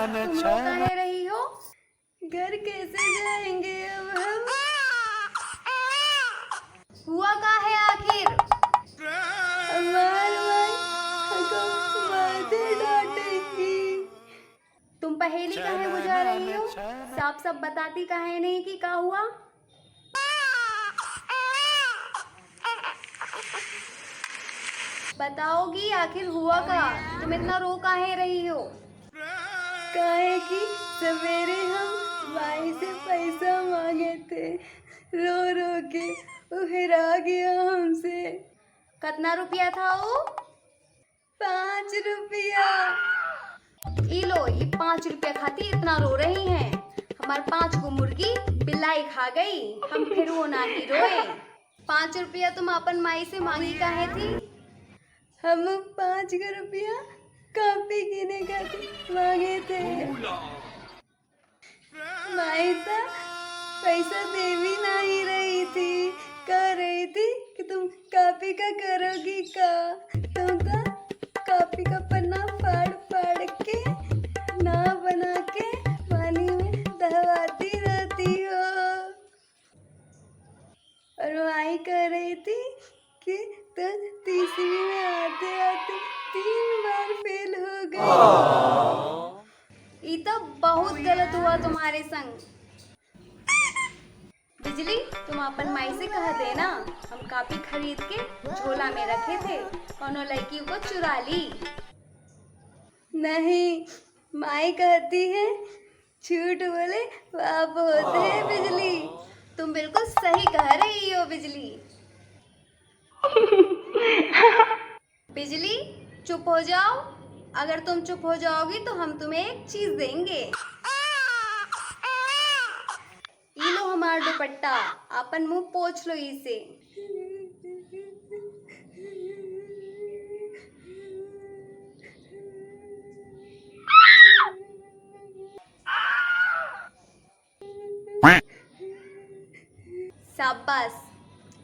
तुम रो काहे रही हो? घर कैसे जाएंगे अब हम? हुआ का है आखिर? हमार माई हमको मारते डांटेंगी। तुम पहेली काहे बुझा रही हो? साफ साफ बताती काहे नहीं कि का हुआ? बताओगी आखिर हुआ का? तुम इतना रो काहे रही हो? काहे कि सवेरे हम माई से पैसा मांगे थे, रो रो के वो हेरा गया हमसे। कितना रुपया था वो? 5 रुपया। ई लो, ये 5 रुपया खाती इतना रो रही हैं। हमारे 5 को मुर्गी बिल्लाई खा गई, हम फिर वो नहीं रोए। 5 रुपया तुम अपन माई से मांगी काहे थी? हम 5 रुपया कॉपी किने खातिर मांगे थे। माई तो पैसा दे भी नहीं रही थी, कह रही थी कि तुम कॉपी का करोगी का? तुम तो कॉपी का पन्ना फाड़ फाड़ के ना बना के पानी में दहवाती रहती हो। और माई कह रही थी कि तुम तीसरी में आते आते 3 बार फेल हो गए। ये तो बहुत गलत हुआ तुम्हारे संग। बिजली, तुम अपन माई से कह देना हम कॉपी खरीद के झोला में रखे थे, कोनो लड़की को चुरा ली। नहीं, माई कहती है झूठ बोले पाप होते हैं। बिजली, तुम बिल्कुल सही कह रही हो बिजली। बिजली, चुप हो जाओ। अगर तुम चुप हो जाओगी तो हम तुम्हें एक चीज देंगे। ये लो हमारा दुपट्टा, अपन मुंह पोंछ लो इसे। शाबाश।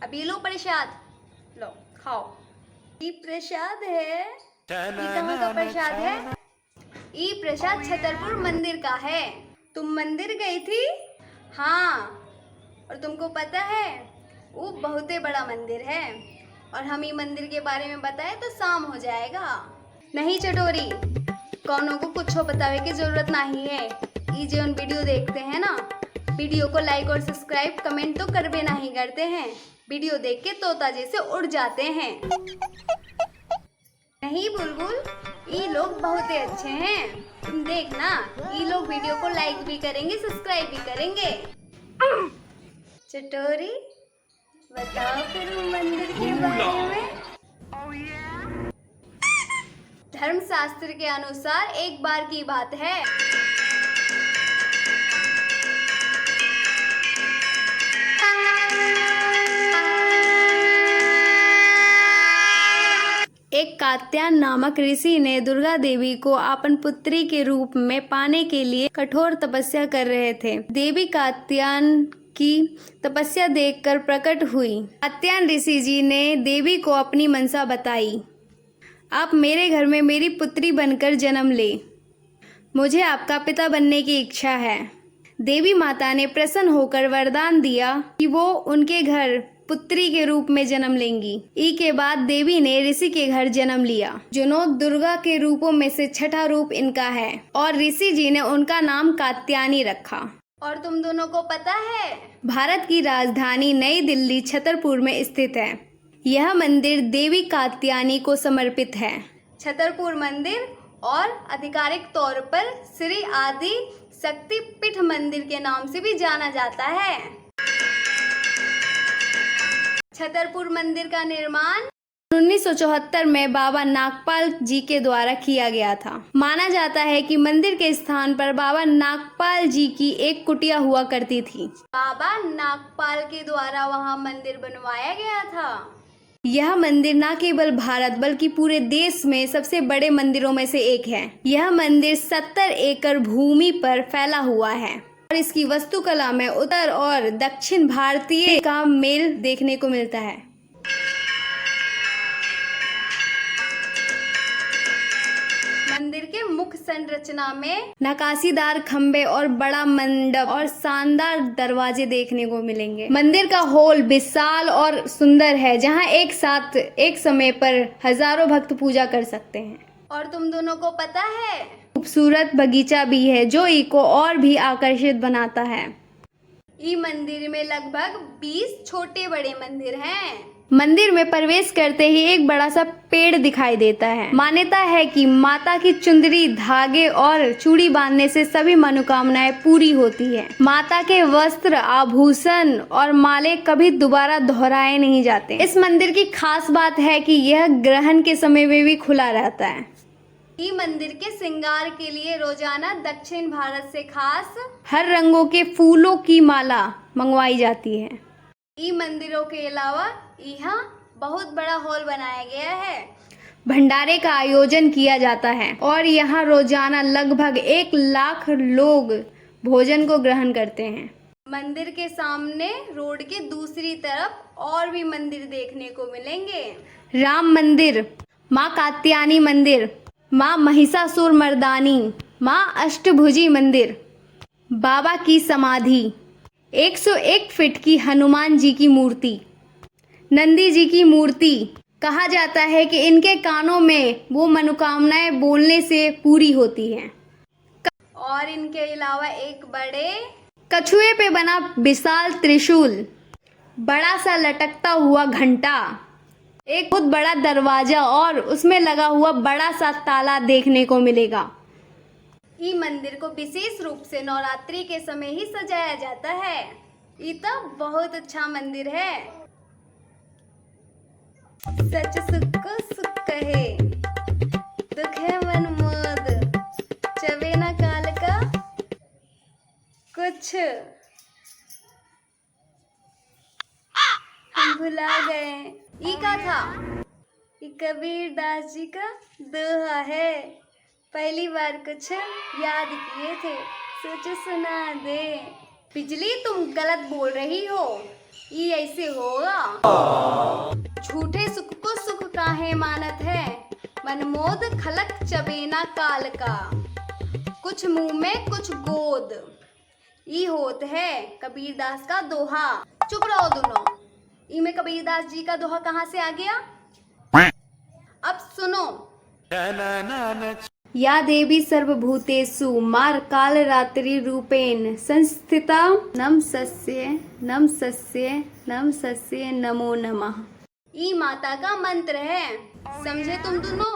अब ये लो प्रसाद, लो खाओ। ये प्रसाद है। ये कहाँ का प्रसाद है? ये प्रसाद छतरपुर मंदिर का है। तुम मंदिर गई थी? हाँ, और तुमको पता है वो बहुत बड़ा मंदिर है, और हम ये मंदिर के बारे में बताए तो शाम हो जाएगा। नहीं चटोरी, कौनों को कुछ बतावे की जरूरत नहीं है। ये जो वीडियो देखते हैं ना, वीडियो को लाइक और सब्सक्राइब कमेंट तो करवे नहीं करते हैं, वीडियो देख के तोता जैसे उड़ जाते हैं। नहीं बुलबुल, ये लोग बहुत ही अच्छे हैं। तुम देखना, ये लोग वीडियो को लाइक भी करेंगे, सब्सक्राइब भी करेंगे। चटोरी, बताओ फिर मंदिर के बारे में। धर्मशास्त्र के अनुसार एक बार की बात है, एक कात्यायन नामक ऋषि ने दुर्गा देवी को अपन पुत्री के रूप में पाने के लिए कठोर तपस्या कर रहे थे। देवी कात्यायन की तपस्या देखकर प्रकट हुई। कात्यायन ऋषि जी ने देवी को अपनी मनसा बताई, आप मेरे घर में मेरी पुत्री बनकर जन्म ले, मुझे आपका पिता बनने की इच्छा है। देवी माता ने प्रसन्न होकर वरदान दिया कि वो उनके घर पुत्री के रूप में जन्म लेंगी। ई के बाद देवी ने ऋषि के घर जन्म लिया, जो दुर्गा के रूपों में से छठा रूप इनका है, और ऋषि जी ने उनका नाम कात्यायनी रखा। और तुम दोनों को पता है, भारत की राजधानी नई दिल्ली छतरपुर में स्थित है। यह मंदिर देवी कात्यायनी को समर्पित है। छतरपुर मंदिर और आधिकारिक तौर पर श्री आदि शक्ति पीठ मंदिर के नाम से भी जाना जाता है। छतरपुर मंदिर का निर्माण 1974 में बाबा नागपाल जी के द्वारा किया गया था। माना जाता है कि मंदिर के स्थान पर बाबा नागपाल जी की एक कुटिया हुआ करती थी। बाबा नागपाल के द्वारा वहां मंदिर बनवाया गया था। यह मंदिर न केवल भारत बल्कि पूरे देश में सबसे बड़े मंदिरों में से एक है। यह मंदिर 70 एकड़ भूमि पर फैला हुआ है, और इसकी वास्तुकला में उत्तर और दक्षिण भारतीय का मेल देखने को मिलता है। मंदिर के मुख्य संरचना में नकाशीदार खंबे और बड़ा मंडप और शानदार दरवाजे देखने को मिलेंगे। मंदिर का हॉल विशाल और सुंदर है, जहां एक साथ एक समय पर हजारों भक्त पूजा कर सकते हैं। और तुम दोनों को पता है, खूबसूरत बगीचा भी है जो को और भी आकर्षित बनाता है। ई मंदिर में लगभग 20 छोटे बड़े मंदिर हैं। मंदिर में प्रवेश करते ही एक बड़ा सा पेड़ दिखाई देता है। मान्यता है कि माता की चुंदरी, धागे और चूड़ी बांधने से सभी मनोकामनाएं पूरी होती है। माता के वस्त्र, आभूषण और माले कभी दोबारा दोहराए नहीं जाते। इस मंदिर की खास बात है कि यह ग्रहण के समय में भी खुला रहता है। ई मंदिर के श्रृंगार के लिए रोजाना दक्षिण भारत से खास हर रंगों के फूलों की माला मंगवाई जाती है। ई मंदिरों के अलावा यहाँ बहुत बड़ा हॉल बनाया गया है। भंडारे का आयोजन किया जाता है और यहाँ रोजाना लगभग 1 लाख लोग भोजन को ग्रहण करते हैं। मंदिर के सामने रोड के दूसरी तरफ और भी मंदिर देखने को मिलेंगे। राम मंदिर, माँ कात्यायनी मंदिर, माँ महिषासुर मर्दानी, माँ अष्टभुजी मंदिर, बाबा की समाधि, 101 फीट की हनुमान जी की मूर्ति, नंदी जी की मूर्ति। कहा जाता है कि इनके कानों में वो मनोकामनाएं बोलने से पूरी होती हैं। और इनके अलावा एक बड़े कछुए पे बना विशाल त्रिशूल, बड़ा सा लटकता हुआ घंटा, एक बहुत बड़ा दरवाजा और उसमें लगा हुआ बड़ा सा ताला देखने को मिलेगा। ई मंदिर को विशेष रूप से नवरात्रि के समय ही सजाया जाता है। ये तो बहुत अच्छा मंदिर है। सच सुख को सुख कहे, दुख है मन मोद, चबे ना काल का कुछ, हम भुला गए। ई का था? ये कबीर दास जी का दोहा है। पहली बार कुछ याद किए थे, सोचो सुना दे। बिजली, तुम गलत बोल रही हो, ये ऐसे होगा। झूठे सुख को सुख काहे मानत है, मनमोद खलक चबेना काल का, कुछ मुंह में कुछ गोद। ई होत है कबीरदास का दोहा। चुप रहो दोनों। ई में कबीरदास जी का दोहा कहाँ से आ गया? अब सुनो। या देवी सर्वभूतेषु मार काल रात्रि रूपेण संस्थिता नमस्ये नमस्ये नमस्ये नमो नमः। ई माता का मंत्र है, समझे तुम दोनों?